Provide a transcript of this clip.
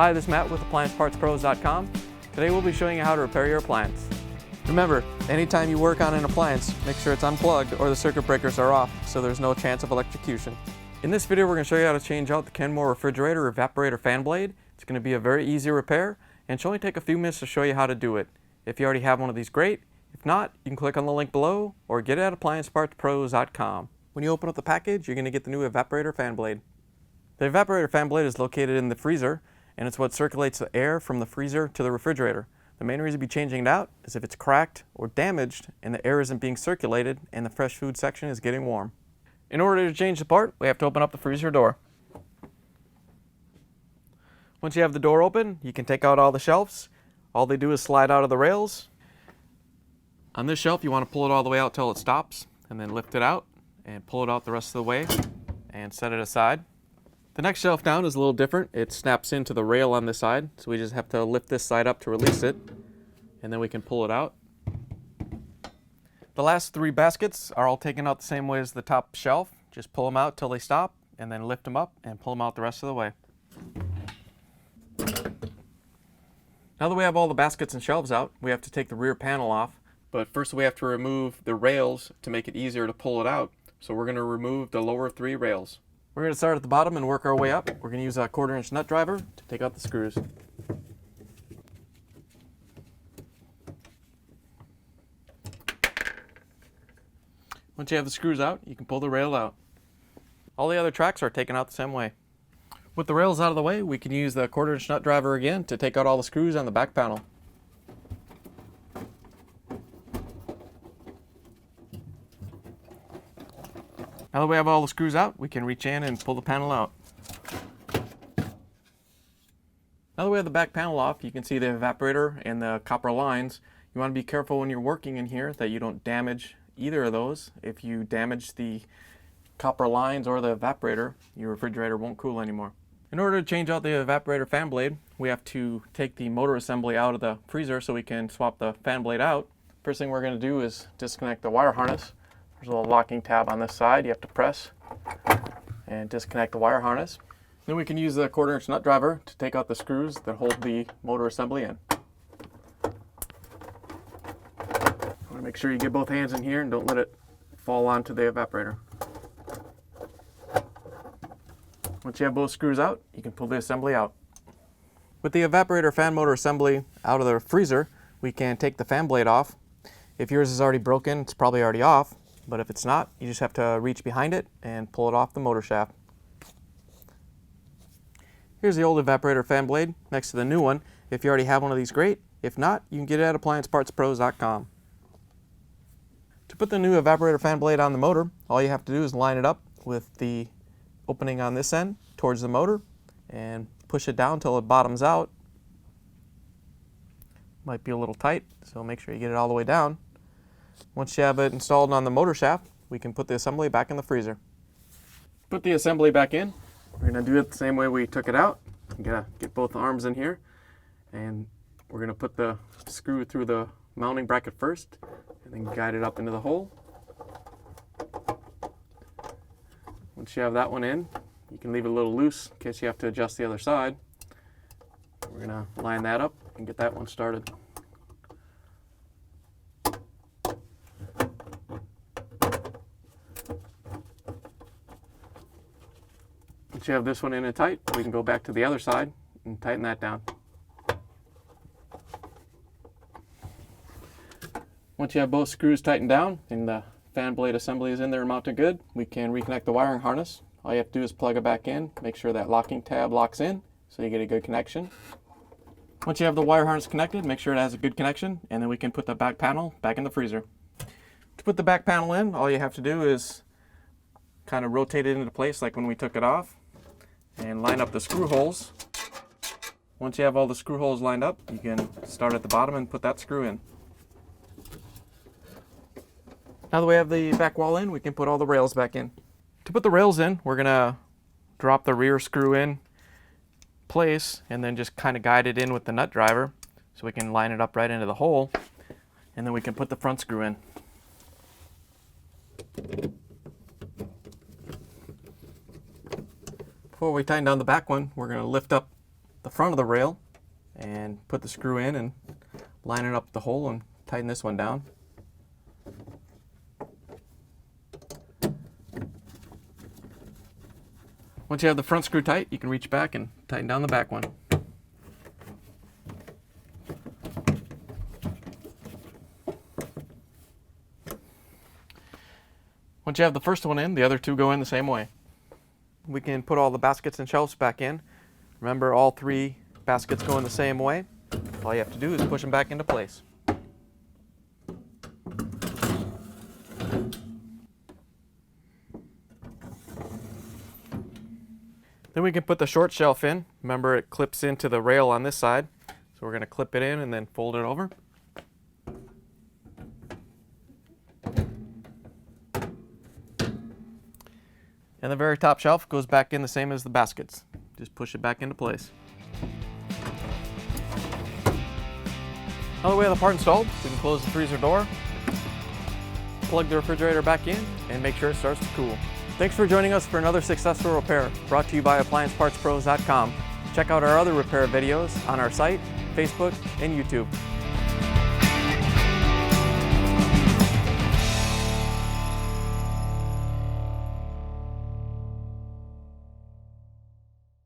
Hi, this is Matt with AppliancePartsPros.com. Today we'll be showing you how to repair your appliance. Remember, anytime you work on an appliance, make sure it's unplugged or the circuit breakers are off so there's no chance of electrocution. In this video we're going to show you how to change out the Kenmore refrigerator evaporator fan blade. It's going to be a very easy repair and should only take a few minutes to show you how to do it. If you already have one of these, great. If not, you can click on the link below or get it at AppliancePartsPros.com. When you open up the package, you're going to get the new evaporator fan blade. The evaporator fan blade is located in the freezer, and it's what circulates the air from the freezer to the refrigerator. The main reason to be changing it out is if it's cracked or damaged and the air isn't being circulated and the fresh food section is getting warm. In order to change the part, we have to open up the freezer door. Once you have the door open, you can take out all the shelves. All they do is slide out of the rails. On this shelf, you want to pull it all the way out till it stops, and then lift it out and pull it out the rest of the way and set it aside. The next shelf down is a little different. It snaps into the rail on this side, so we just have to lift this side up to release it, and then we can pull it out. The last three baskets are all taken out the same way as the top shelf. Just pull them out till they stop, and then lift them up and pull them out the rest of the way. Now that we have all the baskets and shelves out, we have to take the rear panel off, but first we have to remove the rails to make it easier to pull it out. So we're going to remove the lower three rails. We're going to start at the bottom and work our way up. We're going to use a 1/4-inch nut driver to take out the screws. Once you have the screws out, you can pull the rail out. All the other tracks are taken out the same way. With the rails out of the way, we can use the 1/4-inch nut driver again to take out all the screws on the back panel. Now that we have all the screws out, we can reach in and pull the panel out. Now that we have the back panel off, you can see the evaporator and the copper lines. You want to be careful when you're working in here that you don't damage either of those. If you damage the copper lines or the evaporator, your refrigerator won't cool anymore. In order to change out the evaporator fan blade, we have to take the motor assembly out of the freezer so we can swap the fan blade out. First thing we're going to do is disconnect the wire harness. There's a little locking tab on this side you have to press and disconnect the wire harness. Then we can use the 1/4-inch nut driver to take out the screws that hold the motor assembly in. You want to make sure you get both hands in here and don't let it fall onto the evaporator. Once you have both screws out, you can pull the assembly out. With the evaporator fan motor assembly out of the freezer, we can take the fan blade off. If yours is already broken, it's probably already off. But if it's not, you just have to reach behind it and pull it off the motor shaft. Here's the old evaporator fan blade next to the new one. If you already have one of these, great. If not, you can get it at AppliancePartsPros.com. To put the new evaporator fan blade on the motor, all you have to do is line it up with the opening on this end towards the motor and push it down until it bottoms out. Might be a little tight, so make sure you get it all the way down. Once you have it installed on the motor shaft, we can put the assembly back in the freezer. Put the assembly back in. We're going to do it the same way we took it out. You gotta get both arms in here, and we're going to put the screw through the mounting bracket first, and then guide it up into the hole. Once you have that one in, you can leave it a little loose in case you have to adjust the other side. We're going to line that up and get that one started. Once you have this one in and tight, we can go back to the other side and tighten that down. Once you have both screws tightened down and the fan blade assembly is in there and mounted good, we can reconnect the wiring harness. All you have to do is plug it back in, make sure that locking tab locks in so you get a good connection. Once you have the wire harness connected, make sure it has a good connection, and then we can put the back panel back in the freezer. To put the back panel in, all you have to do is kind of rotate it into place like when we took it off, and line up the screw holes. Once you have all the screw holes lined up, you can start at the bottom and put that screw in. Now that we have the back wall in, we can put all the rails back in. To put the rails in, we're going to drop the rear screw in place and then just kind of guide it in with the nut driver so we can line it up right into the hole, and then we can put the front screw in. Before we tighten down the back one, we're going to lift up the front of the rail and put the screw in and line it up the hole and tighten this one down. Once you have the front screw tight, you can reach back and tighten down the back one. Once you have the first one in, the other two go in the same way. We can put all the baskets and shelves back in. Remember, all 3 baskets go in the same way. All you have to do is push them back into place. Then we can put the short shelf in. Remember, it clips into the rail on this side. So we're going to clip it in and then fold it over. And the very top shelf goes back in the same as the baskets. Just push it back into place. Now that we have the part installed, we can close the freezer door, plug the refrigerator back in, and make sure it starts to cool. Thanks for joining us for another successful repair brought to you by AppliancePartsPros.com. Check out our other repair videos on our site, Facebook, and YouTube.